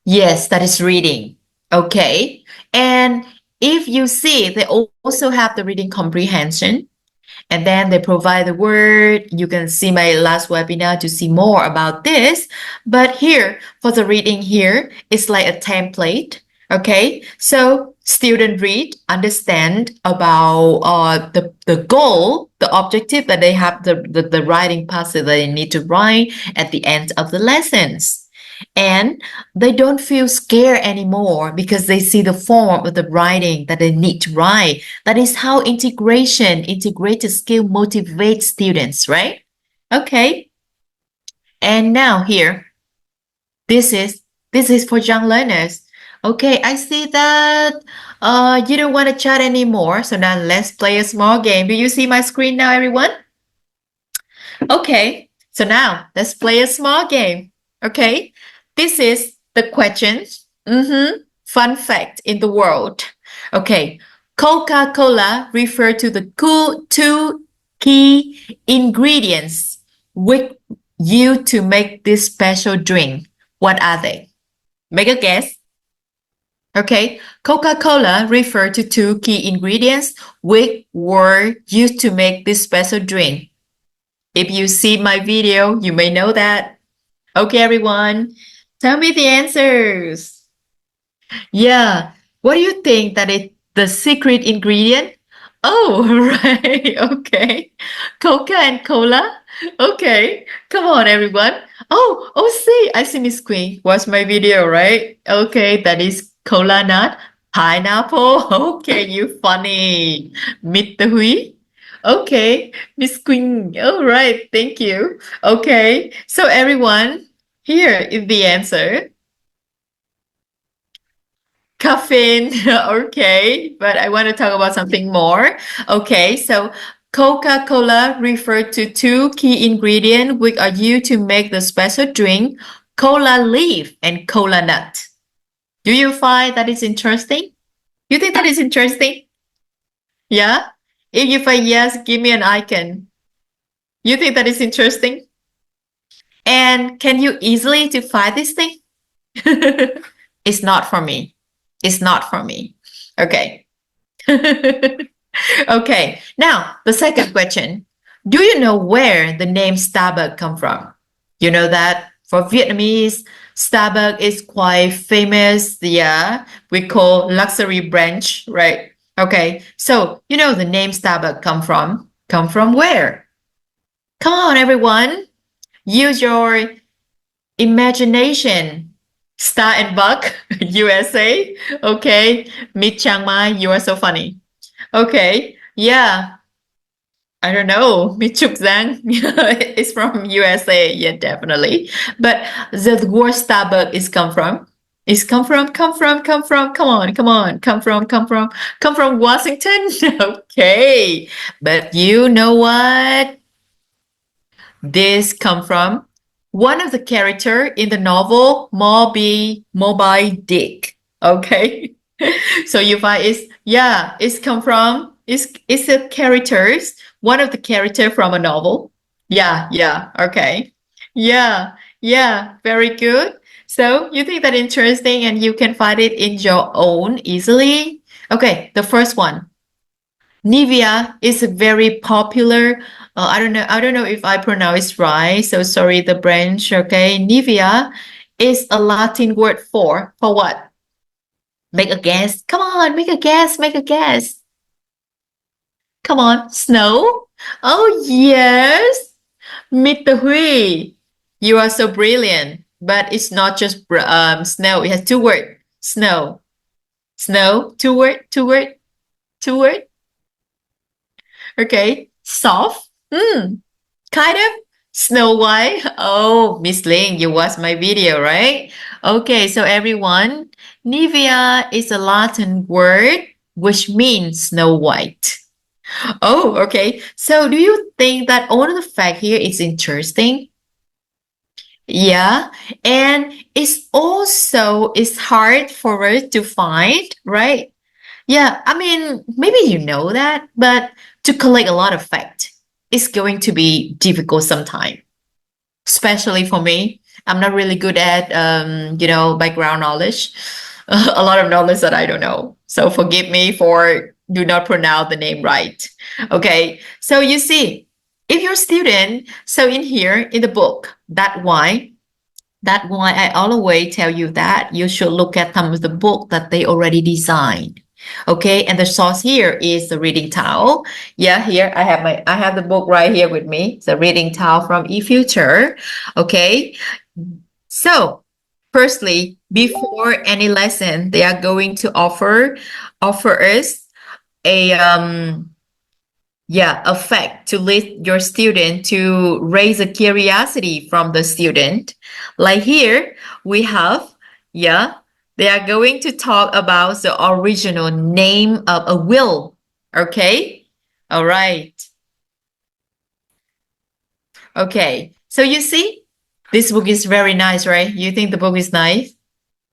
Yes, that is reading. Okay. And if you see, they also have the reading comprehension. And then they provide the word. You can see my last webinar to see more about this. But here, for the reading here, it's like a template. Okay, so student read, understand about the goal, the objective that they have, the writing passage that they need to write at the end of the lessons. And they don't feel scared anymore because they see the form of the writing that they need to write. That is how integrated skill motivates students, right? Okay. And now here, this is this is for young learners. Okay, I see that you don't want to chat anymore. So now let's play a small game. Do you see my screen now, everyone? Okay, so now let's play a small game. Okay, this is the questions. Fun fact in the world. Okay, Coca-Cola refer to the two key ingredients which you to make this special drink. What are they? Make a guess. Okay, Coca-Cola refer to two key ingredients which were used to make this special drink. If you see my video, you may know that. Okay, everyone, tell me the answers. Yeah, what do you think that is the secret ingredient? Oh, right. Okay. Coca and cola. Okay. Come on, everyone. Oh, see, I see Miss Queen. Watch my video, right? Okay, that is cola nut, pineapple. Okay, you funny. Mr. Hui. Okay, Miss Queen. All right, thank you. Okay, so everyone, here is the answer. Caffeine. Okay, but I want to talk about something more. Okay, so Coca-Cola referred to two key ingredients which are used to make the special drink, cola leaf and cola nut. Do you find that is interesting? You think that is interesting? Yeah? If you find yes, give me an icon. You think that is interesting? And can you easily define this thing? It's not for me. It's not for me. Okay. Okay. Now, the second question. Do you know where the name Starbucks come from? You know that for Vietnamese, Starbucks is quite famous. Yeah, we call luxury branch, right? Okay. So, you know the name Starbucks come from? Come from where? Come on, everyone. Use your imagination. Star and Buck, USA. Okay. Meet Chiang Mai, you are so funny. Okay. Yeah. I don't know. Meet Chuk Zhang. It's from USA. Yeah, definitely. But the word Starbucks is come from. Is come from, come from, come from. Come on, come on. Come from Washington. Okay. But you know what? This come from one of the character in the novel Moby Dick. Okay. So you find it's come from it's a characters, one of the character from a novel. Yeah, okay. Yeah, very good. So you think that interesting and you can find it in your own easily. Okay, the first one. Nivea is a very popular. I don't know if I pronounce right. So sorry, the branch. Okay, Nivea is a Latin word for what? Make a guess. Come on, make a guess. Make a guess. Come on, snow. Oh yes, Mr. Hui, you are so brilliant. But it's not just snow. It has two words. Snow. Two word. Okay, soft. Kind of. Snow White. Oh, Miss Ling, you watched my video, right? Okay, so everyone, Nivea is a Latin word which means Snow White. Oh, okay. So do you think that all of the fact here is interesting? Yeah, and it's hard for us to find, right? Yeah, I mean, maybe you know that, but to collect a lot of fact, it's going to be difficult sometimes, especially for me. I'm not really good at background knowledge, a lot of knowledge that I don't know. So forgive me for do not pronounce the name right. Okay, so you see, if you're a student, so in here in the book, that's why I always tell you that you should look at some of the book that they already designed. Okay, and the source here is the reading towel. Yeah, here I have the book right here with me. The reading towel from eFuture. Okay, so firstly, before any lesson, they are going to offer us a effect to lead your student to raise a curiosity from the student. Like here, we have, they are going to talk about the original name of a will. Okay. All right. Okay. So you see, this book is very nice, right? You think the book is nice?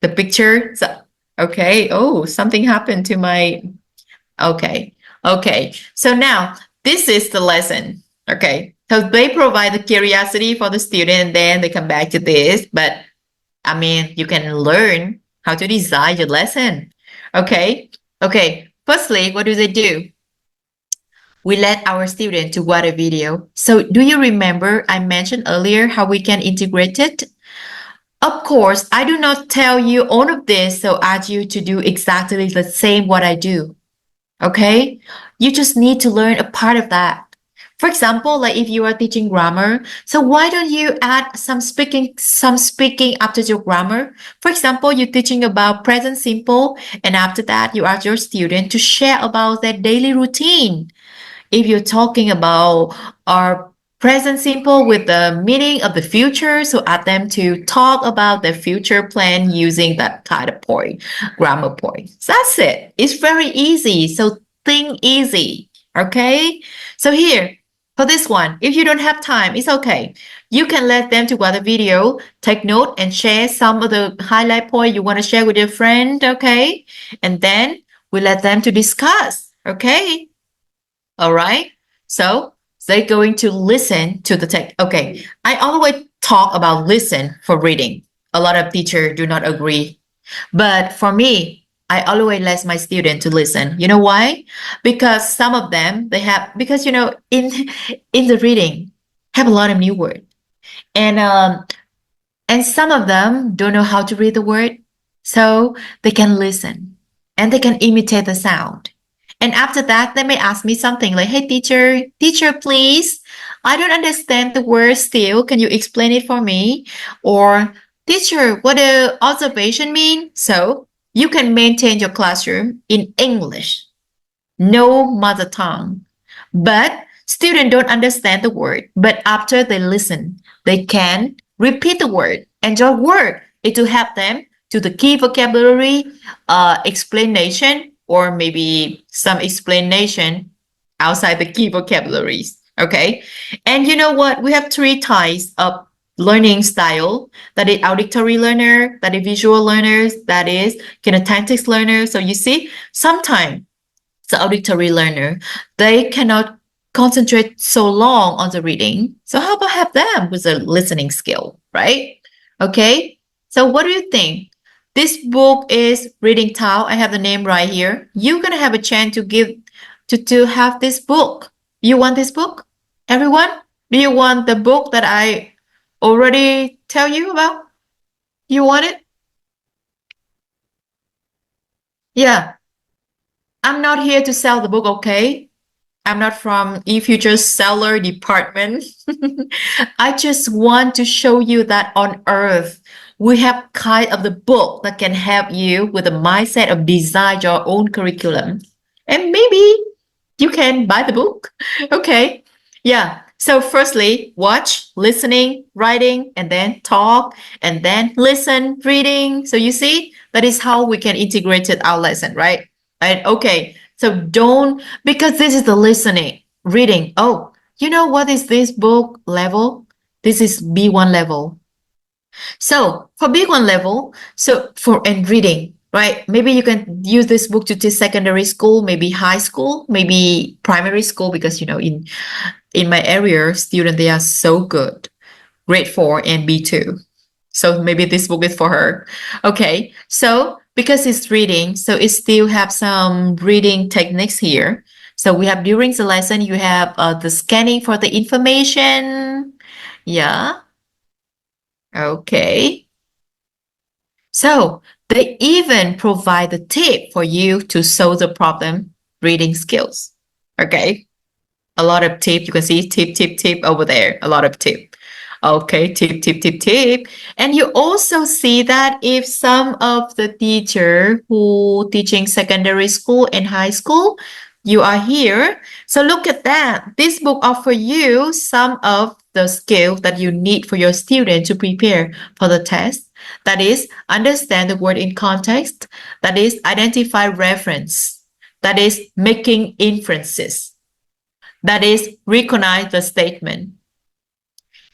The picture? Okay. Oh, something happened to my Okay. Okay. So now this is the lesson. Okay. So they provide the curiosity for the student and then they come back to this. But I mean, you can learn how to design your lesson. Okay. Okay. Firstly, what do they do? We let our student to watch a video. So do you remember I mentioned earlier how we can integrate it? Of course, I do not tell you all of this so ask you to do exactly the same what I do. Okay, you just need to learn a part of that. For example, like if you are teaching grammar, so why don't you add some speaking after your grammar? For example, you're teaching about present simple, and after that, you ask your student to share about their daily routine. If you're talking about our present simple with the meaning of the future, so ask them to talk about their future plan using that kind of point, grammar point. So that's it. It's very easy. So think easy. Okay. So here for this one, if you don't have time, it's okay. You can let them to watch the video, take note and share some of the highlight point you want to share with your friend. Okay. And then we let them to discuss. Okay. All right. So they're going to listen to the text. Okay. I always talk about listen for reading. A lot of teachers do not agree. But for me, I always let my student to listen. You know why? Because some of them they have because in the reading have a lot of new words. And some of them don't know how to read the word, so they can listen and they can imitate the sound. And after that, they may ask me something like, hey, teacher, please, I don't understand the word still. Can you explain it for me? Or, teacher, what does observation mean? So you can maintain your classroom in English, no mother tongue. But students don't understand the word. But after they listen, they can repeat the word and your word is to help them to the key vocabulary explanation or maybe some explanation outside the key vocabularies. Okay. And you know what? We have three types of learning style, that is auditory learner, that is visual learners, that is kinesthetic learner. So you see, sometimes the auditory learner, they cannot concentrate so long on the reading. So how about have them with a listening skill, right? Okay. So what do you think? This book is Reading Tao. I have the name right here. You're gonna have a chance to have this book. You want this book? Everyone? Do you want the book that I already tell you about? You want it? Yeah. I'm not here to sell the book, okay? I'm not from eFuture's seller department. I just want to show you that on Earth, we have kind of the book that can help you with the mindset of design your own curriculum. And maybe you can buy the book. Okay. Yeah. So firstly, watch, listening, writing, and then talk, and then listen, reading. So you see, that is how we can integrate it our lesson, right? Right? Okay. So don't, because this is the listening, reading. Oh, you know what is this book level? This is B1 level. So for B1 level, so for and reading, right? Maybe you can use this book to teach secondary school, maybe high school, maybe primary school, because in my area, students they are so good, grade 4 and B2. So maybe this book is for her. Okay, so because it's reading, so it still have some reading techniques here. So we have during the lesson, you have the scanning for the information. Yeah. Okay. So they even provide the tip for you to solve the problem reading skills. Okay. A lot of tip. You can see tip, tip, tip over there. A lot of tip. Okay, tip, tip, tip, tip. And you also see that if some of the teacher who teaching secondary school and high school, you are here. So look at that. This book offer you some of the skills that you need for your student to prepare for the test. That is, understand the word in context. That is, identify reference. That is, making inferences. That is, recognize the statement.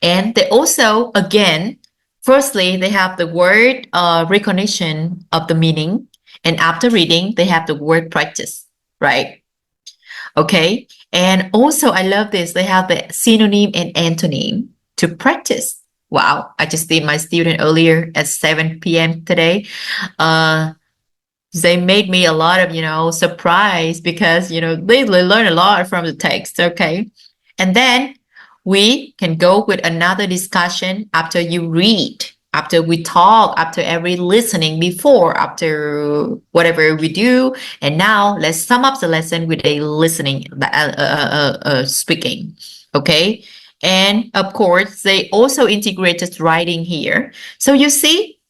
And they also, again, firstly, they have the word recognition of the meaning. And after reading, they have the word practice, right? Okay. And also, I love this. They have the synonym and antonym to practice. Wow. I just did my student earlier at 7 p.m. today. Uh, they made me a lot of, surprise because, they learn a lot from the text. Okay. And then we can go with another discussion after you read, after we talk, after every listening before, after whatever we do. And now let's sum up the lesson with a listening, speaking. Okay. And of course, they also integrated writing here. So you see,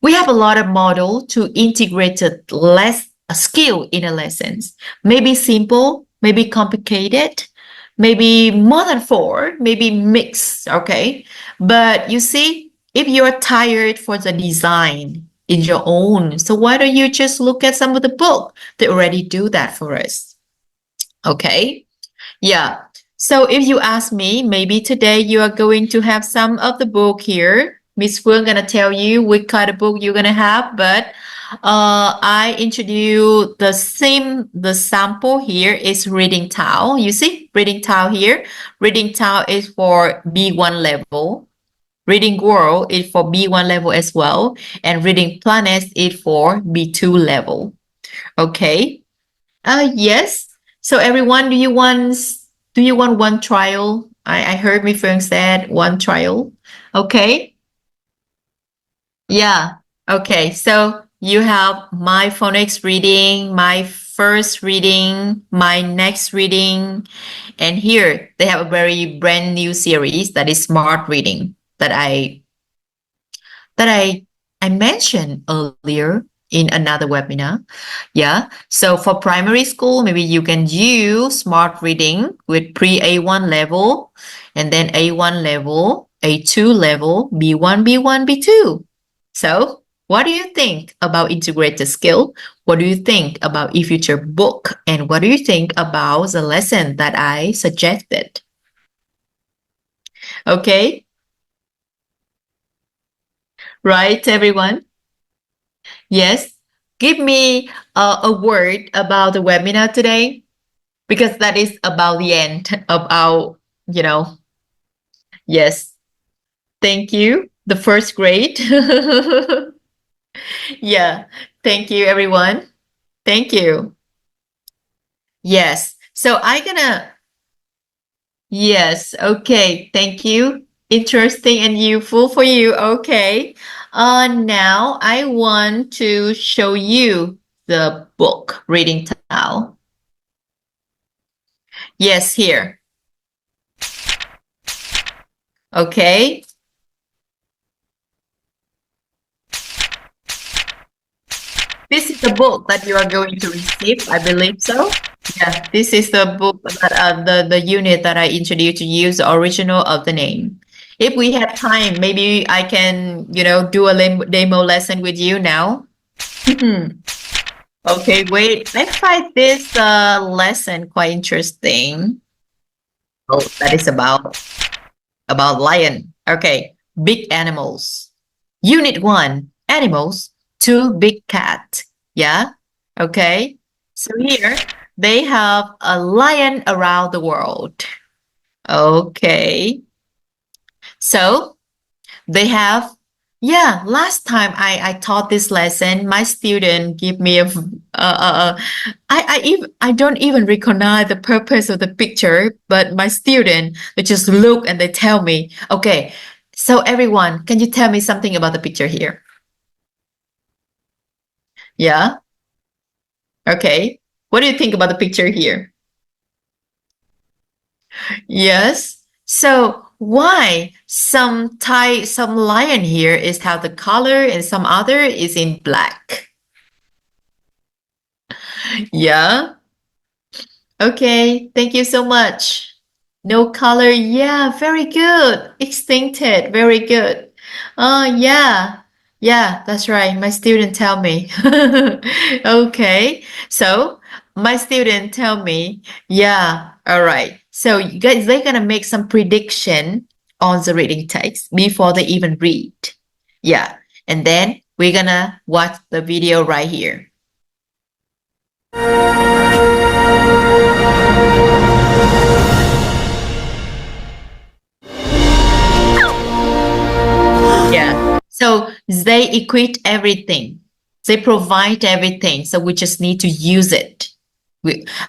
we have a lot of model to integrate less a skill in a lessons. Maybe simple, maybe complicated, maybe more than four, maybe mixed. Okay. But you see, if you're tired for the design in your own, so why don't you just look at some of the book? They already do that for us. Okay. Yeah. So if you ask me, maybe today you are going to have some of the book here. Miss Phương gonna tell you which kind of book you're gonna have, but I introduce the sample here is reading towel. You see, reading towel here. Reading towel is for B1 level. Reading world is for B1 level as well, and reading planets is for B2 level. Okay. Yes. So everyone, do you want one trial? I heard my friend said one trial. Okay. Yeah. Okay. So you have my phonics reading, my first reading, my next reading, and here they have a very brand new series that is smart reading that I mentioned earlier in another webinar. Yeah. So for primary school, maybe you can use smart reading with pre A1 level and then A1 level, A2 level, B1, B1, B2. So what do you think about integrated skill? What do you think about e-future book? And what do you think about the lesson that I suggested? Okay. Right, everyone? Yes. Give me a word about the webinar today because that is about the end of our, yes. Thank you. The first grade. Yeah. Thank you, everyone. Thank you. Yes. So yes. Okay. Thank you. Interesting and useful for you. Okay. Now I want to show you the book reading towel. Yes, here. Okay. This is the book that you are going to receive. I believe so. Yeah, this is the book that the unit that I introduced to you, the original of the name. If we have time, maybe I can, do a demo lesson with you now. Okay, wait. I find this lesson quite interesting. Oh, that is about lion. Okay, big animals. Unit 1, animals. 2, big cat. Yeah. Okay. So here they have a lion around the world. Okay. So they have, yeah, last time I taught this lesson, my student give me I don't even recognize the purpose of the picture, but my student, they just look and they tell me, okay, so everyone, can you tell me something about the picture here? Yeah. Okay. What do you think about the picture here? Yes. So why some lion here is have the color and some other is in black? Yeah. Okay. Thank you so much. No color. Yeah, very good. Extincted. Very good. Yeah. Yeah, that's right. My student tell me. Okay. So my student tell me, yeah, all right. So you guys, they're gonna make some prediction on the reading text before they even read. Yeah. And then we're gonna watch the video right here. Yeah. So they equate everything. They provide everything. So we just need to use it.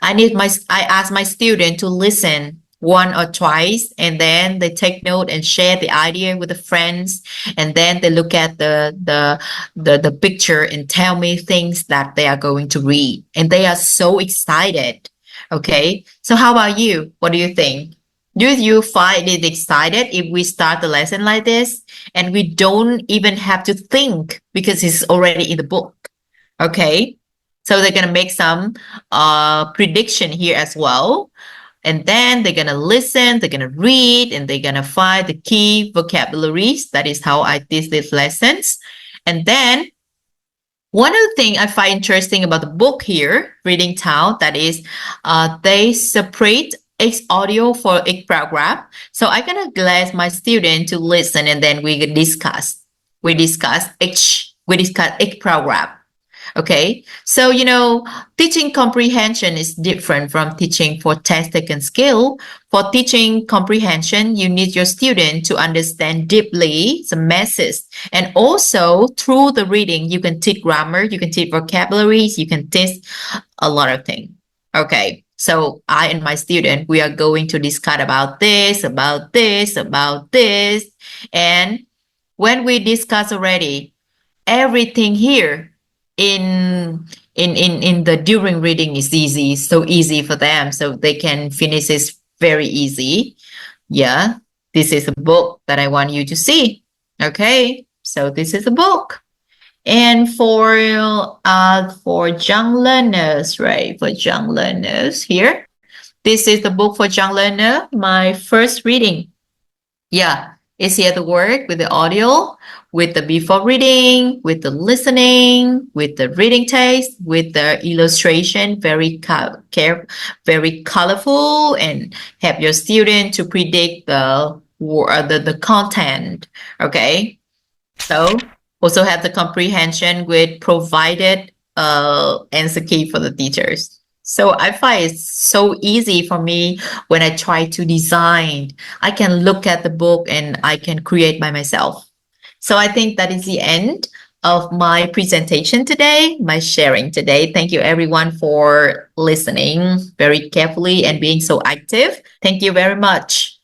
I ask my student to listen one or twice, and then they take note and share the idea with the friends, and then they look at the picture and tell me things that they are going to read, and they are so excited. Okay. So how about you? What do you think? Do you find it excited if we start the lesson like this and we don't even have to think because it's already in the book? Okay. So they're gonna make some prediction here as well. And then they're gonna listen, they're gonna read, and they're gonna find the key vocabularies. That is how I did these lessons. And then one of the things I find interesting about the book here, Reading Town, that is they separate each audio for each paragraph. So I'm gonna let my student to listen and then we discuss. We discuss each paragraph. Okay, so teaching comprehension is different from teaching for test taken skill. For teaching comprehension, you need your student to understand deeply the message. And also through the reading, you can teach grammar, you can teach vocabularies, you can teach a lot of things. Okay, so I and my student, we are going to discuss about this, about this, about this. And when we discuss already, everything here in the during reading is easy, so easy for them, so they can finish this very easy. Yeah, this is a book that I want you to see. Okay, so this is a book. And for young learners, right? For young learners here, this is the book for young learner, my first reading. Yeah, it's here to work with the audio, with the before reading, with the listening, with the reading text, with the illustration, very colorful, and help your student to predict the content. Okay, so also have the comprehension with provided answer key for the teachers. So I find it's so easy for me when I try to design. I can look at the book and I can create by myself. So I think that is the end of my presentation today, my sharing today. Thank you everyone for listening very carefully and being so active. Thank you very much.